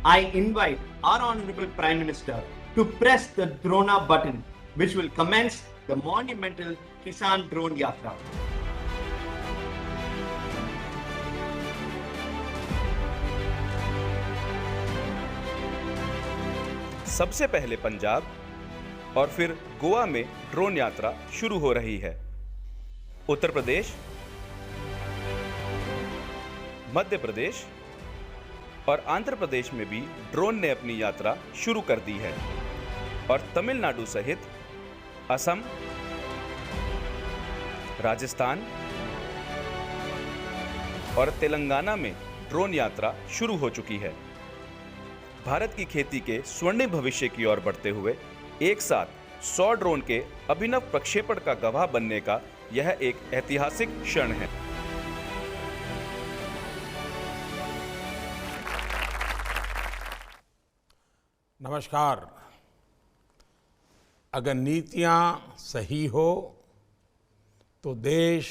I invite our Honorable Prime Minister to press the Drona button, which will commence the monumental Kisan Drone Yatra. सबसे पहले पंजाब और फिर गोवा में drone यात्रा शुरू हो रही है। उत्तर प्रदेश, मध्य प्रदेश और आंध्र प्रदेश में भी ड्रोन ने अपनी यात्रा शुरू कर दी है और तमिलनाडु सहित असम, राजस्थान और तेलंगाना में ड्रोन यात्रा शुरू हो चुकी है। भारत की खेती के स्वर्णिम भविष्य की ओर बढ़ते हुए एक साथ 100 ड्रोन के अभिनव प्रक्षेपण का गवाह बनने का यह एक ऐतिहासिक क्षण है। नमस्कार। अगर नीतियां सही हो तो देश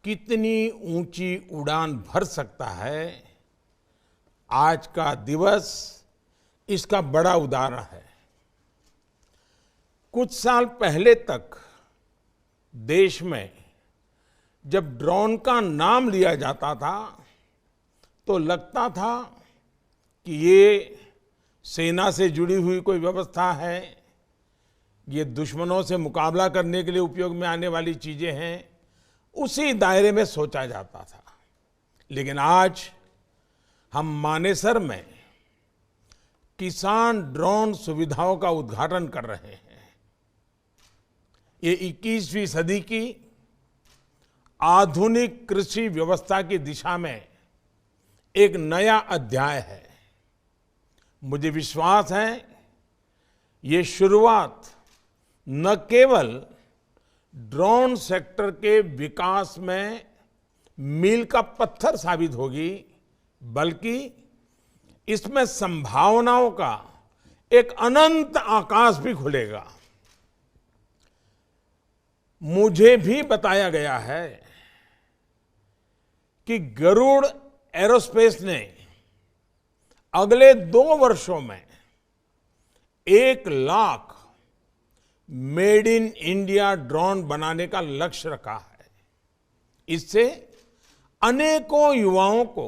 कितनी ऊंची उड़ान भर सकता है, आज का दिवस इसका बड़ा उदाहरण है। कुछ साल पहले तक देश में जब ड्रोन का नाम लिया जाता था तो लगता था कि ये सेना से जुड़ी हुई कोई व्यवस्था है, ये दुश्मनों से मुकाबला करने के लिए उपयोग में आने वाली चीजें हैं, उसी दायरे में सोचा जाता था। लेकिन आज हम मानेसर में किसान ड्रोन सुविधाओं का उद्घाटन कर रहे हैं। ये 21वीं सदी की आधुनिक कृषि व्यवस्था की दिशा में एक नया अध्याय है। मुझे विश्वास है ये शुरुआत न केवल ड्रोन सेक्टर के विकास में मील का पत्थर साबित होगी, बल्कि इसमें संभावनाओं का एक अनंत आकाश भी खुलेगा। मुझे भी बताया गया है कि गरुड़ एरोस्पेस ने अगले 2 वर्षों में 1 lakh made in India drone बनाने का लक्ष्य रखा है। इससे अनेकों युवाओं को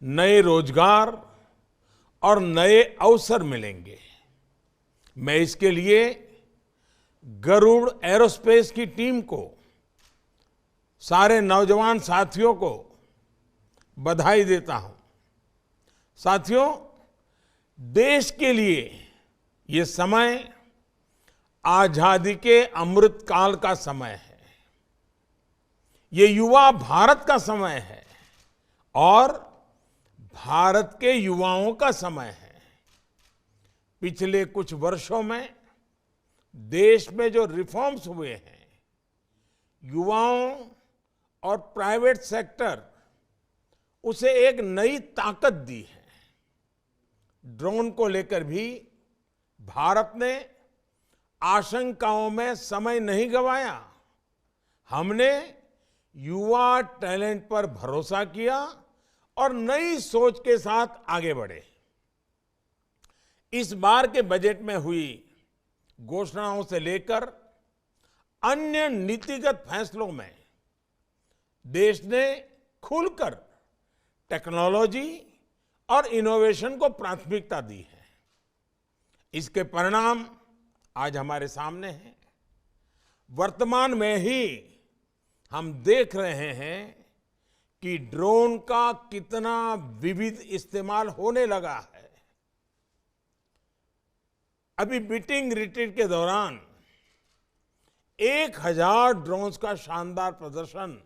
नए रोजगार और नए अवसर मिलेंगे। मैं इसके लिए गरुड़ एरोस्पेस की टीम को, सारे नौजवान साथियों को बधाई देता हूं। साथियों, देश के लिए ये समय आजादी के अमृत काल का समय है। ये युवा भारत का समय है और भारत के युवाओं का समय है। पिछले कुछ वर्षों में देश में जो रिफॉर्म्स हुए हैं, युवाओं और प्राइवेट सेक्टर उसे एक नई ताकत दी है। ड्रोन को लेकर भी भारत ने आशंकाओं में समय नहीं गंवाया। हमने युवा टैलेंट पर भरोसा किया और नई सोच के साथ आगे बढ़े। इस बार के बजट में हुई घोषणाओं से लेकर अन्य नीतिगत फैसलों में देश ने खुलकर टेक्नोलॉजी और इनोवेशन को प्राथमिकता दी है। इसके परिणाम आज हमारे सामने हैं। वर्तमान में ही हम देख रहे हैं कि ड्रोन का कितना विविध इस्तेमाल होने लगा है। अभी बीटिंग रिट्रीट के दौरान 1000 ड्रोन्स का शानदार प्रदर्शन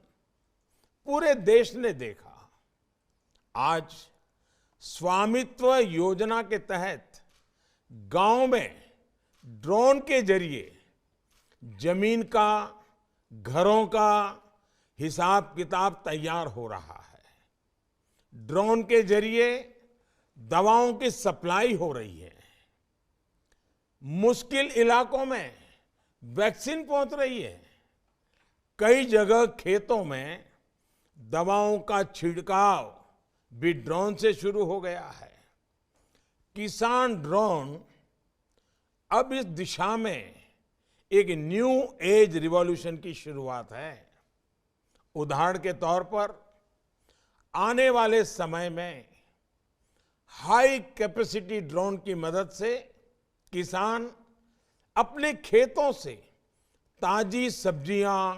पूरे देश ने देखा। आज स्वामित्व योजना के तहत गांव में ड्रोन के जरिए जमीन का, घरों का हिसाब किताब तैयार हो रहा है। ड्रोन के जरिए दवाओं की सप्लाई हो रही है। मुश्किल इलाकों में वैक्सीन पहुंच रही है। कई जगह खेतों में दवाओं का छिड़काव भी ड्रोन से शुरू हो गया है। किसान ड्रोन अब इस दिशा में एक न्यू एज रिवॉल्यूशन की शुरुआत है। उदाहरण के तौर पर आने वाले समय में हाई कैपेसिटी ड्रोन की मदद से किसान अपने खेतों से ताजी सब्जियां,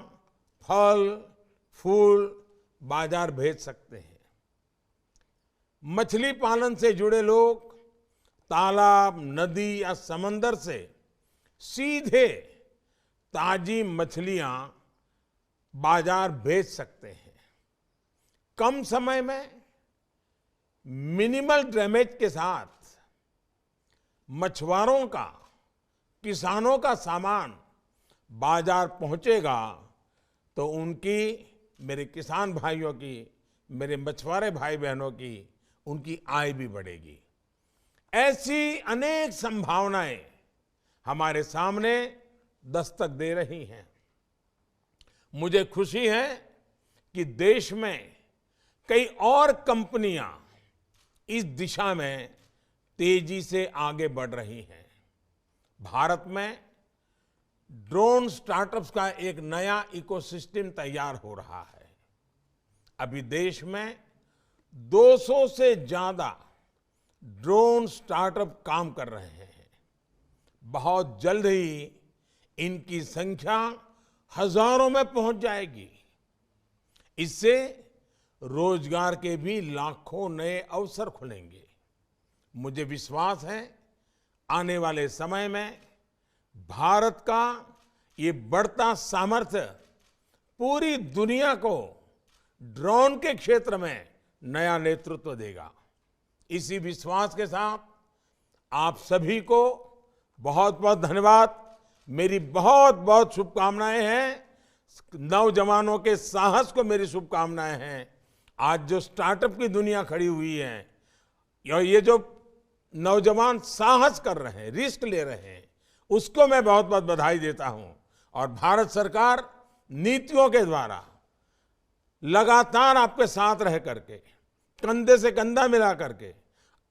फल, फूल बाजार भेज सकते हैं। मछली पालन से जुड़े लोग तालाब, नदी या समंदर से सीधे ताजी मछलियां बाजार भेज सकते हैं। कम समय में मिनिमल डैमेज के साथ मछुआरों का, किसानों का सामान बाजार पहुंचेगा तो उनकी, मेरे किसान भाइयों की, मेरे मछुआरे भाई बहनों की, उनकी आय भी बढ़ेगी। ऐसी अनेक संभावनाएं हमारे सामने दस्तक दे रही हैं। मुझे खुशी है कि देश में कई और कंपनियां इस दिशा में तेजी से आगे बढ़ रही हैं। भारत में ड्रोन स्टार्टअप्स का एक नया इकोसिस्टम तैयार हो रहा है। अभी देश में 200 से ज्यादा ड्रोन स्टार्टअप काम कर रहे हैं। बहुत जल्द ही इनकी संख्या हजारों में पहुंच जाएगी। इससे रोजगार के भी लाखों नए अवसर खुलेंगे। मुझे विश्वास है आने वाले समय में भारत का ये बढ़ता सामर्थ्य पूरी दुनिया को ड्रोन के क्षेत्र में नया नेतृत्व देगा। इसी विश्वास के साथ आप सभी को बहुत बहुत धन्यवाद। मेरी बहुत बहुत शुभकामनाएं हैं। नौजवानों के साहस को मेरी शुभकामनाएं हैं। आज जो स्टार्टअप की दुनिया खड़ी हुई है, ये जो नौजवान साहस कर रहे हैं, रिस्क ले रहे हैं, उसको मैं बहुत बहुत बधाई देता हूं। और भारत सरकार नीतियों के द्वारा लगातार आपके साथ रह करके, कंधे से कंधा मिला करके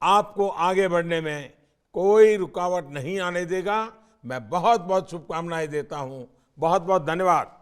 आपको आगे बढ़ने में कोई रुकावट नहीं आने देगा। मैं बहुत बहुत शुभकामनाएं देता हूं। बहुत बहुत धन्यवाद।